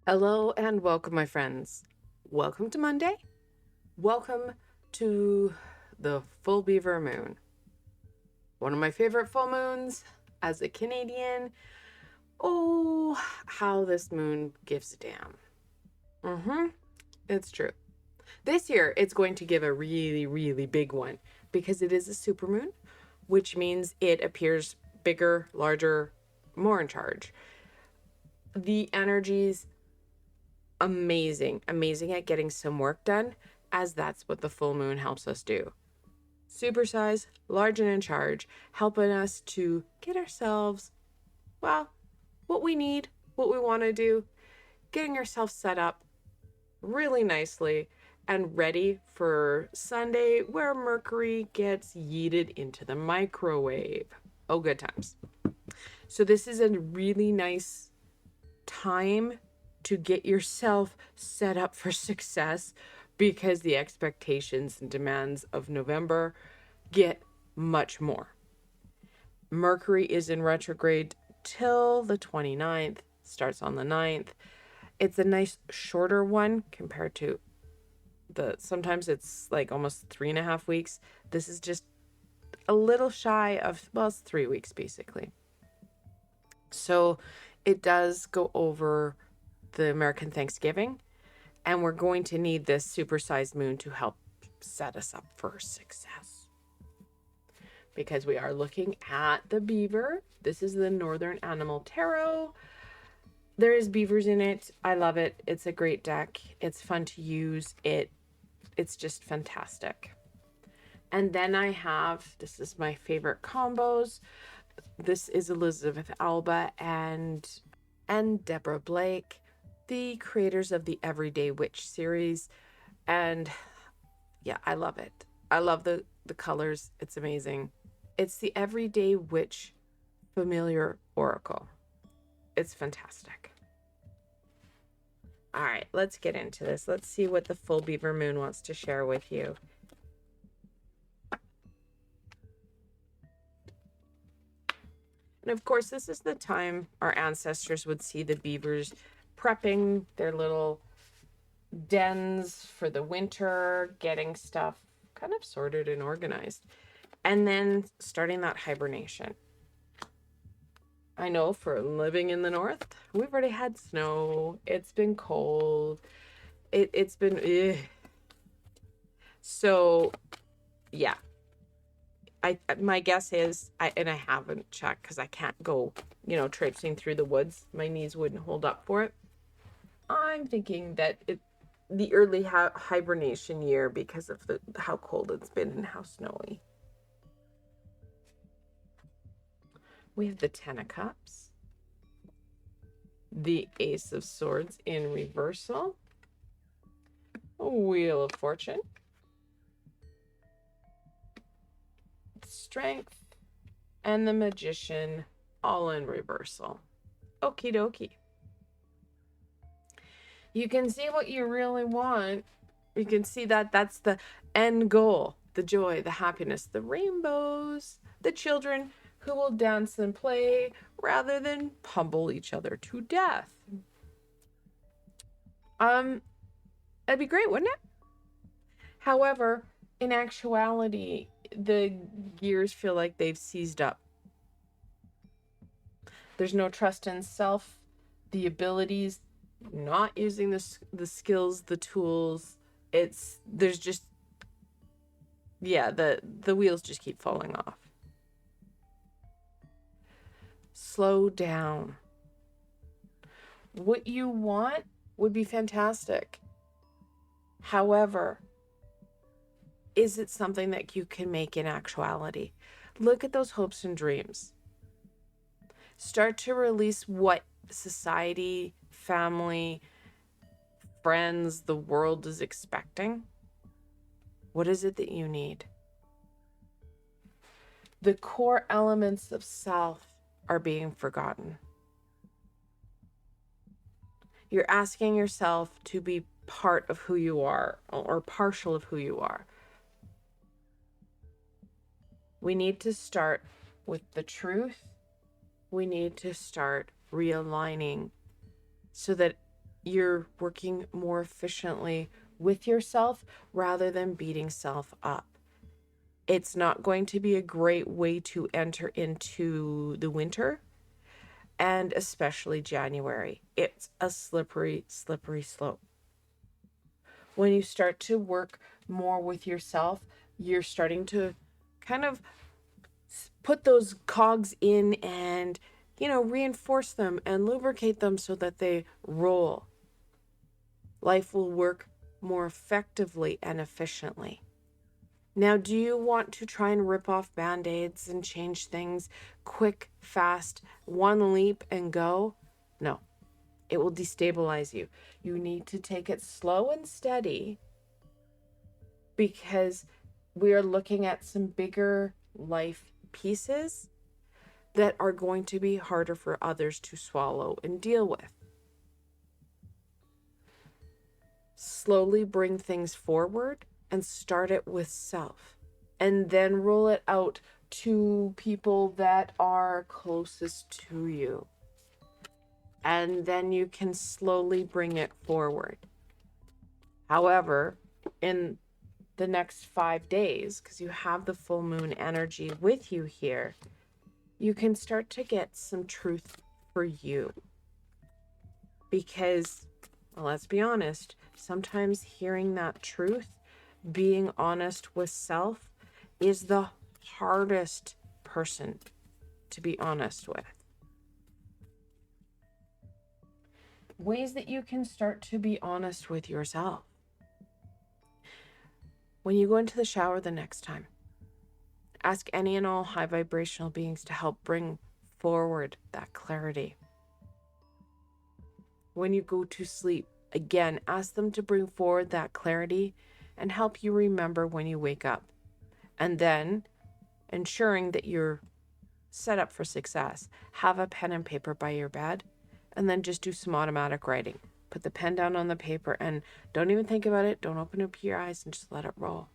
Hello and welcome, my friends. Welcome to Monday. Welcome to the full Beaver moon. One of my favorite full moons as a Canadian. Oh, how this moon gives a damn. It's true. This year, it's going to give a really, really big one because it is a supermoon, which means it appears bigger, larger, more in charge. The energies amazing at getting some work done, as that's what the full moon helps us do. Supersize, large and in charge, helping us to get ourselves, well, what we need, what we want to do, getting ourselves set up really nicely and ready for Sunday, where Mercury gets yeeted into the microwave. Oh, good times. So this is a really nice time to get yourself set up for success, because the expectations and demands of November get much more. Mercury is in retrograde till the 29th, starts on the 9th. It's a nice shorter one compared to sometimes it's like almost 3.5 weeks. This is just a little shy of, well, it's 3 weeks basically. So it does go over the American Thanksgiving, and we're going to need this supersized moon to help set us up for success, because we are looking at the Beaver. This is the Northern Animal Tarot. There is beavers in it. I love it. It's a great deck. It's fun to use. It's just fantastic. And then I have, this is my favorite combos. This is Elizabeth Alba and Deborah Blake, the creators of the Everyday Witch series. And yeah, I love it. I love the colors. It's amazing. It's the Everyday Witch Familiar Oracle. It's fantastic. All right, let's get into this. Let's see what the full Beaver moon wants to share with you. And of course, this is the time our ancestors would see the beavers prepping their little dens for the winter, getting stuff kind of sorted and organized, and then starting that hibernation. I know for living in the north, we've already had snow. It's been cold. It's been so yeah. My guess is, and I haven't checked because I can't go, traipsing through the woods. My knees wouldn't hold up for it. I'm thinking that the early hibernation year, because of how cold it's been and how snowy. We have the Ten of Cups, the Ace of Swords in reversal, Wheel of Fortune, Strength, and the Magician, all in reversal. Okie dokie. You can see what you really want. You can see that that's the end goal, the joy, the happiness, the rainbows, the children who will dance and play rather than pummel each other to death. That'd be great, wouldn't it? However, in actuality, the gears feel like they've seized up. There's no trust in self, the abilities, not using the skills, the tools. There's just, yeah, the wheels just keep falling off. Slow down. What you want would be fantastic. However, is it something that you can make in actuality? Look at those hopes and dreams. Start to release what society, family, friends, the world is expecting. What is it that you need? The core elements of self are being forgotten. You're asking yourself to be part of who you are, or partial of who you are. We need to start with the truth. We need to start realigning so that you're working more efficiently with yourself rather than beating self up. It's not going to be a great way to enter into the winter, and especially January. It's a slippery, slippery slope. When you start to work more with yourself, you're starting to kind of put those cogs in and, reinforce them and lubricate them so that they roll. Life will work more effectively and efficiently. Now, do you want to try and rip off band-aids and change things quick, fast, one leap and go? No, it will destabilize you. You need to take it slow and steady, because we are looking at some bigger life pieces that are going to be harder for others to swallow and deal with. Slowly bring things forward and start it with self, and then roll it out to people that are closest to you. And then you can slowly bring it forward. However, in the next 5 days, because you have the full moon energy with you here, you can start to get some truth for you. Because, well, let's be honest, sometimes hearing that truth, being honest with self, is the hardest person to be honest with. Ways that you can start to be honest with yourself. When you go into the shower the next time, ask any and all high vibrational beings to help bring forward that clarity. When you go to sleep, again, ask them to bring forward that clarity and help you remember when you wake up. And then, ensuring that you're set up for success, have a pen and paper by your bed, and then just do some automatic writing. Put the pen down on the paper and don't even think about it. Don't open up your eyes and just let it roll.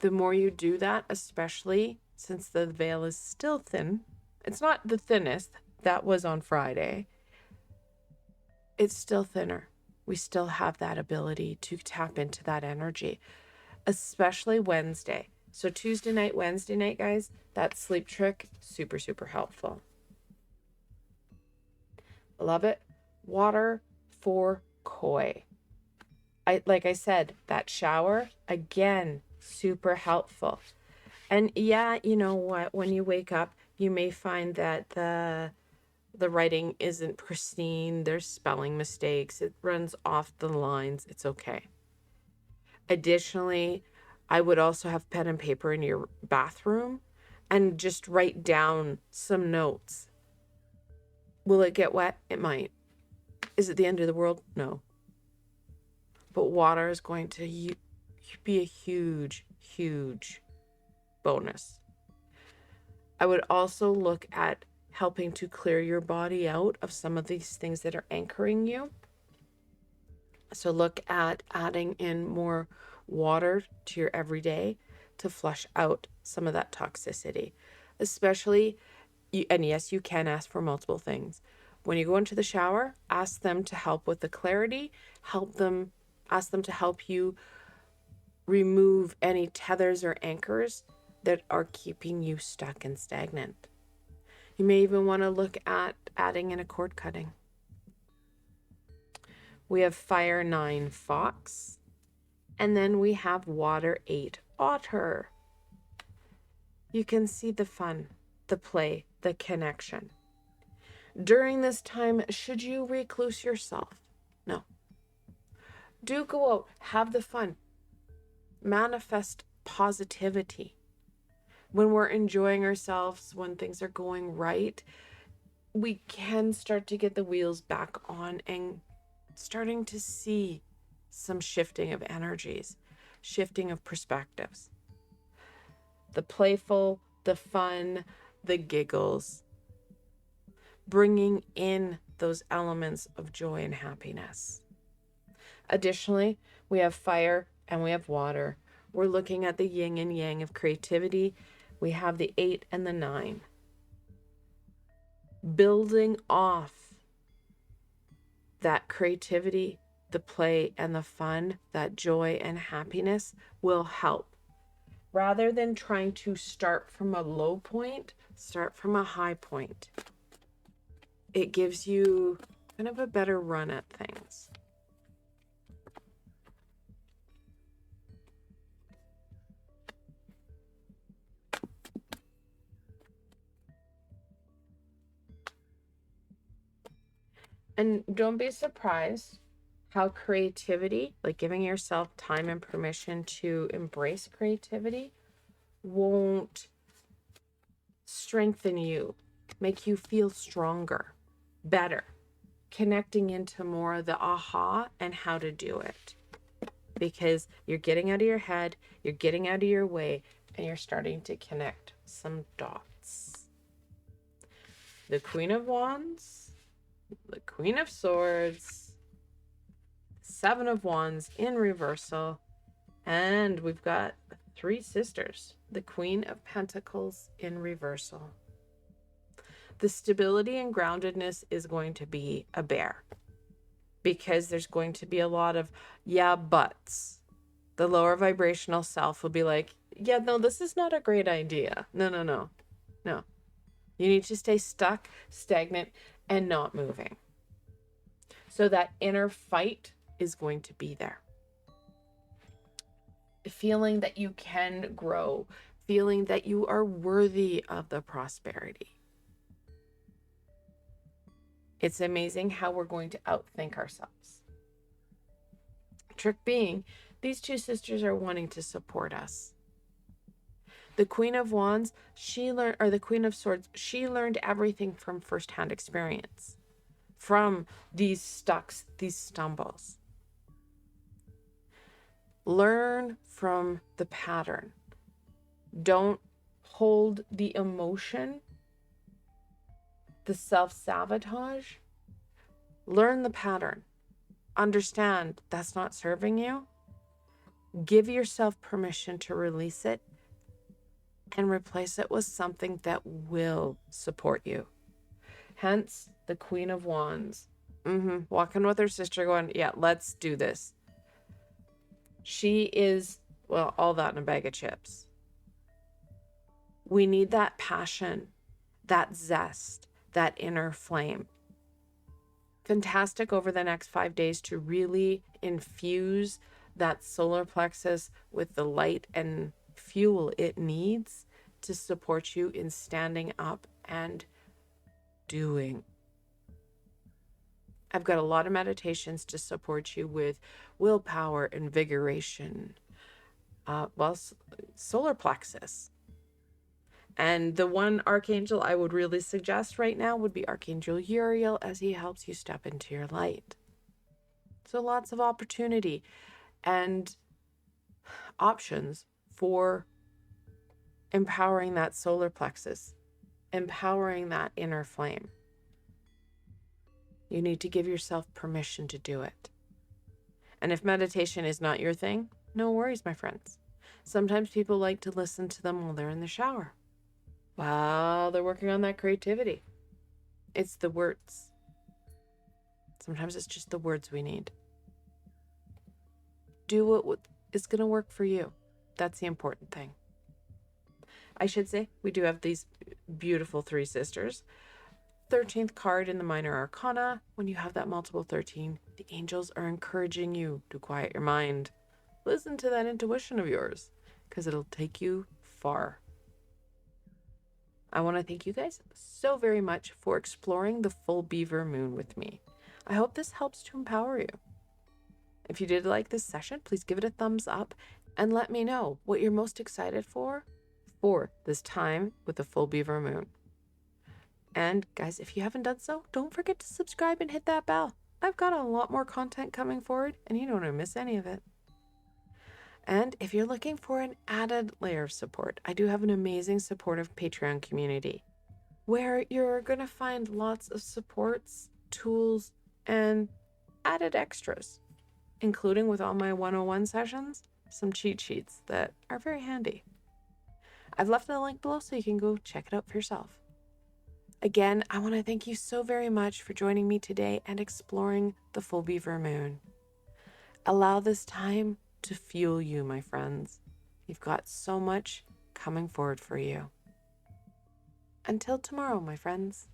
The more you do that, especially since the veil is still thin, it's not the thinnest, that was on Friday. It's still thinner. We still have that ability to tap into that energy, especially Wednesday. So Tuesday night, Wednesday night, guys, that sleep trick, super, super helpful. Love it. Water for koi. Like I said, that shower, again, super helpful. And yeah, you know what? When you wake up, you may find that the writing isn't pristine. There's spelling mistakes. It runs off the lines. It's okay. Additionally, I would also have pen and paper in your bathroom and just write down some notes. Will it get wet? It might. Is it the end of the world? No. But water is going to be a huge, huge bonus. I would also look at helping to clear your body out of some of these things that are anchoring you. So look at adding in more water to your everyday to flush out some of that toxicity. Especially, and yes, you can ask for multiple things. When you go into the shower, ask them to help with the clarity, ask them to help you remove any tethers or anchors that are keeping you stuck and stagnant. You may even want to look at adding in a cord cutting. We have Fire 9 Fox, and then we have Water 8 Otter. You can see the fun, the play, the connection. During this time, should you recluse yourself? No. Do go out, have the fun, manifest positivity. When we're enjoying ourselves, when things are going right, we can start to get the wheels back on and starting to see some shifting of energies, shifting of perspectives. The playful, the fun, the giggles, bringing in those elements of joy and happiness. Additionally, we have fire and we have water. We're looking at the yin and yang of creativity. We have the 8 and the 9. Building off that creativity, the play and the fun, that joy and happiness will help. Rather than trying to start from a low point, start from a high point. It gives you kind of a better run at things. And don't be surprised how creativity, like giving yourself time and permission to embrace creativity, won't strengthen you, make you feel stronger, better, connecting into more of the aha and how to do it. Because you're getting out of your head, you're getting out of your way, and you're starting to connect some dots. The Queen of Wands, the Queen of Swords, Seven of Wands in reversal, and we've got three sisters, the Queen of Pentacles in reversal. The stability and groundedness is going to be a bear because there's going to be a lot of yeah, buts. The lower vibrational self will be like, yeah, no, this is not a great idea. No. You need to stay stuck, stagnant, and not moving. So that inner fight is going to be there. Feeling that you can grow, feeling that you are worthy of the prosperity. It's amazing how we're going to outthink ourselves. Trick being, these two sisters are wanting to support us. The Queen of Wands, the Queen of Swords, she learned everything from firsthand experience, from these stucks, these stumbles. Learn from the pattern. Don't hold the emotion, the self-sabotage. Learn the pattern. Understand that's not serving you. Give yourself permission to release it and replace it with something that will support you. Hence, the Queen of Wands. Walking with her sister going, yeah, let's do this. She is, well, all that in a bag of chips. We need that passion, that zest, that inner flame. Fantastic over the next 5 days to really infuse that solar plexus with the light and fuel it needs to support you in standing up and doing. I've got a lot of meditations to support you with willpower, invigoration, solar plexus. And the one archangel I would really suggest right now would be Archangel Uriel, as he helps you step into your light. So lots of opportunity and options for empowering that solar plexus, empowering that inner flame. You need to give yourself permission to do it. And if meditation is not your thing, no worries, my friends. Sometimes people like to listen to them while they're in the shower, while they're working on that creativity. It's the words. Sometimes it's just the words we need. Do what is going to work for you. That's the important thing. I should say, we do have these beautiful three sisters. 13th card in the minor arcana. When you have that multiple 13, the angels are encouraging you to quiet your mind. Listen to that intuition of yours, because it'll take you far. I want to thank you guys so very much for exploring the full Beaver moon with me. I hope this helps to empower you. If you did like this session, please give it a thumbs up and let me know what you're most excited for this time with the full Beaver moon. And guys, if you haven't done so, don't forget to subscribe and hit that bell. I've got a lot more content coming forward and you don't want to miss any of it. And if you're looking for an added layer of support, I do have an amazing supportive Patreon community where you're going to find lots of supports, tools, and added extras, including with all my 101 sessions, some cheat sheets that are very handy. I've left the link below so you can go check it out for yourself. Again, I want to thank you so very much for joining me today and exploring the full beaver moon. Allow this time to fuel you, my friends. You've got so much coming forward for you. Until tomorrow, my friends.